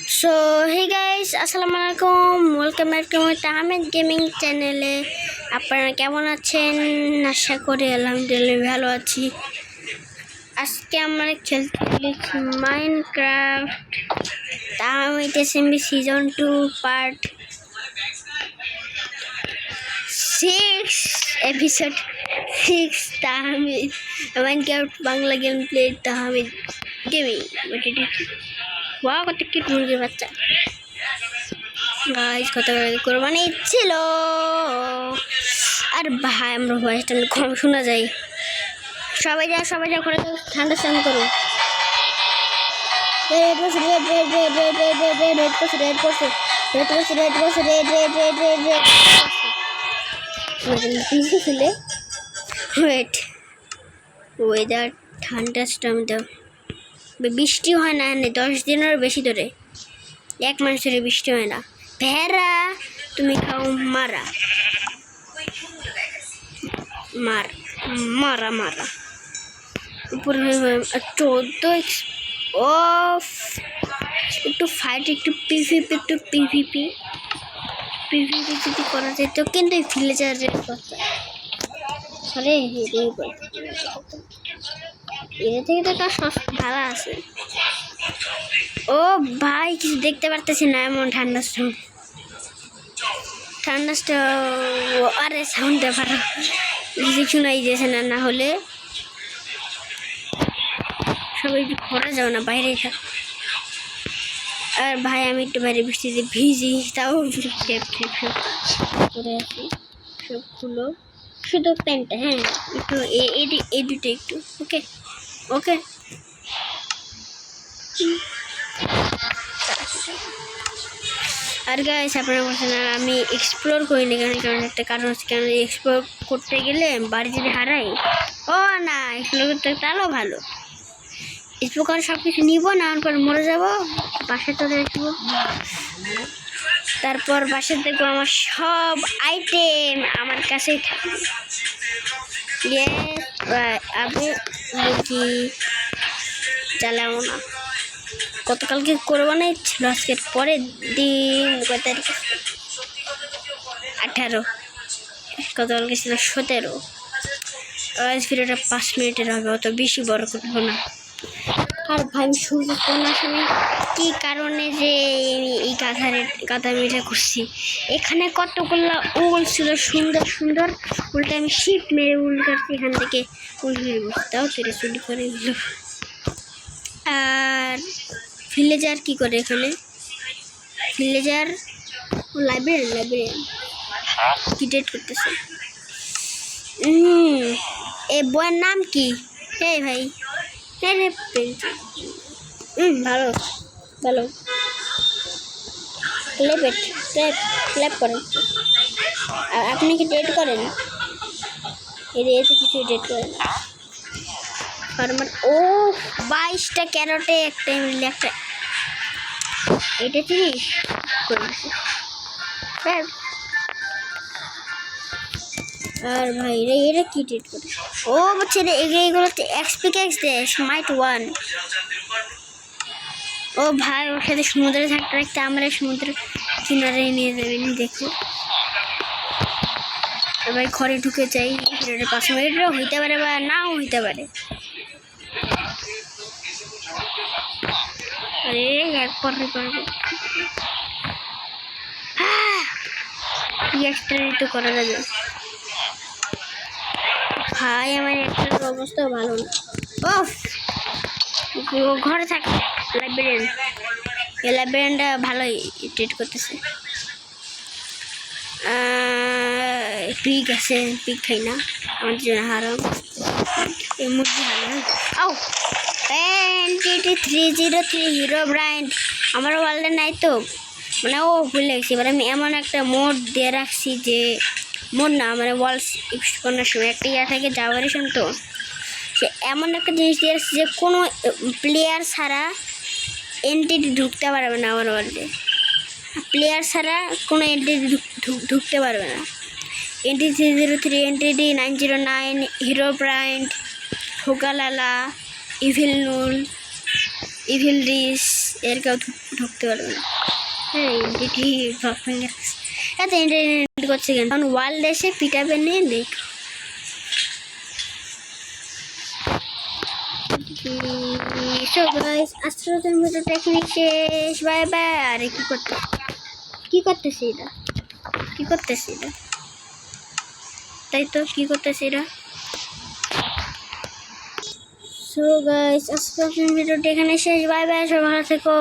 So hey guys, আসসালামু আলাইকুম, welcome back to my Tahmid gaming চ্যানেলে। আপনারা কেমন আছেন? আশা করি আলহামদুলিল্লাহ ভালো আছি। আজকে আমরা খেলছি Minecraft Tahmid SMB season 2 part 6 episode 6 Tahmid Minecraft Bangla game play Tahmid gaming. ওয়া কত কিউট মুরগির বাচ্চা গাইস, কত কোরবানি ছিল। আর ভাই আমরা ভয়েসটা কম শোনা যায়। সবাই যা করে ঠান্ডা স্নান করো। ওয়েদার ঠান্ডা স্টাম দাও। বৃষ্টি হয় না 10 দিনের বেশি ধরে, 1 মাস ধরে বৃষ্টি হয় না। ভেড়া তুমি খাও মারা মারা মারা উপরে 14 অফ। একটু ফাইট, একটু পিভিপি যদি করা যেত, কিন্তু এই ভিলেজারের কথা আরে এর থেকে তো তার ভালো আছে। ও ভাই, কিছু দেখতে পারতেছি না, এমন ঠান্ডা আরে সাউন্ড ব্যাপার কিছু শোনাই দিয়েছে না। না হলে সবাই ঘরে যাও না, বাইরে থাক। আর ভাই আমি একটু বাইরে বৃষ্টিতে ভিজি, তাও করে আসি। সব খুলো, শুধু প্যান্টটা, হ্যাঁ একটু এই দুটো একটু ওকে ওকে। আর গাইস আপনারা বলছেন আর আমি এক্সপ্লোর করিনি কারণ একটা কারণ হচ্ছে, কারণ এক্সপ্লোর করতে গেলে বাড়ি যদি হারাই। ও না, এক্সপ্লোর করতে তাহলেও ভালো। এক্সপ্লোর করে সব কিছু নিবো, না করে মরে যাবো, বাসায় চলে আসবো। তারপর বাসায় দেখবো আমার সব আইটেম আমার কাছেই থাকবে। আমি কি চালাবো না। গতকালকে কোরবানি ছিল, আজকের পরের দিন কত তারিখ? 18। গতকালকে ছিল 17। আজ ভিডিওটা 5 মিনিটের হবে, অত বেশি বড় করবো না। আর ভাই শুরু কোনো সময় কী কারণে যে এই গাধা মেয়েটা করছি, এখানে কতগুলো উল ছিল সুন্দর উল্টা আমি শিফট মেরে উল কাটছি, এখান থেকে উল মেরে বসতাও তেরে চুরি করে দিল। আর ভিলেজার কি করে এখানে? ভিলেজার লাইব্রেরিয়ান কি ডেট করতেছে। এ বইয়ের নাম কি? এই ভাই ভালো ক্ল্যাপ করেন। আর আপনি কি ডেট করেন? এসে কিছু ডেট করেন। ফার্মার ও 22টা ক্যারটে একটা মিলে একটা, এটা চিনিস? আর ভাই এরা কি ডেট করে? ও বলছে এগুলোতে এক্সপিক্যাক্স দেয় স্মাইট 1। ও ভাই ওর সাথে সমুদ্রে থাকতে আমরা সমুদ্র কিনারে নিয়ে যাবেন। দেখো ভাই ঘরে ঢুকে যাই, 5 মিনিটও হইতে পারে বা নাও হইতে পারে। আরে একবার পারবো তো করা যাবে। ভাই আমার একটা অবস্থা ভালো না। ও ঘরে থাক লাইব্রেরিয়ানটা ভালোই ট্রিট করতেছে। পিক আছে, পিক খাই না, আমার জন্য হারাম। এই মুরগি হারাম। ও 303 হিরো ব্রাইন্ড আমার ওয়ার্ল্ডে নাই তো, মানে ও ভুলে গেছি। এবার আমি এমন একটা মোড দিয়ে রাখছি যে মোড না, মানে ওয়ালস ইউজ করার সময় একটা ইয়া থাকে জাভারেশন, তো সে এমন একটা জিনিস দিয়ে রাখছি যে কোনো প্লেয়ার ছাড়া এন্টিটি ঢুকতে পারবে না আমার ওয়ার্ল্ডে। প্লেয়ার ছাড়া কোনো এন্টিটি ঢুকতে পারবে না। এন্টি 303, এন্টিটি 909, হিরো ব্রাইন্ড, হোগালালা, ইভিল নুল, ইভিল রিস, এর কেউ ঢুকতে পারবে না। এই ডিটি এত ইন্টারনেট করছে কেন? কারণ ওয়ার্ল্ড এসে পিটাবে নিয়ে দেখ। সো গাইস আজকের ভিডিওটা এখানে শেষ। Bye bye. আরে কি করতেছি এটা? কি করতেছি এটা? তাই তো কি করতেছি এটা? সো গাইস আজকের ভিডিওটা এখানে শেষ। Bye bye. সবাই ভালো থেকো।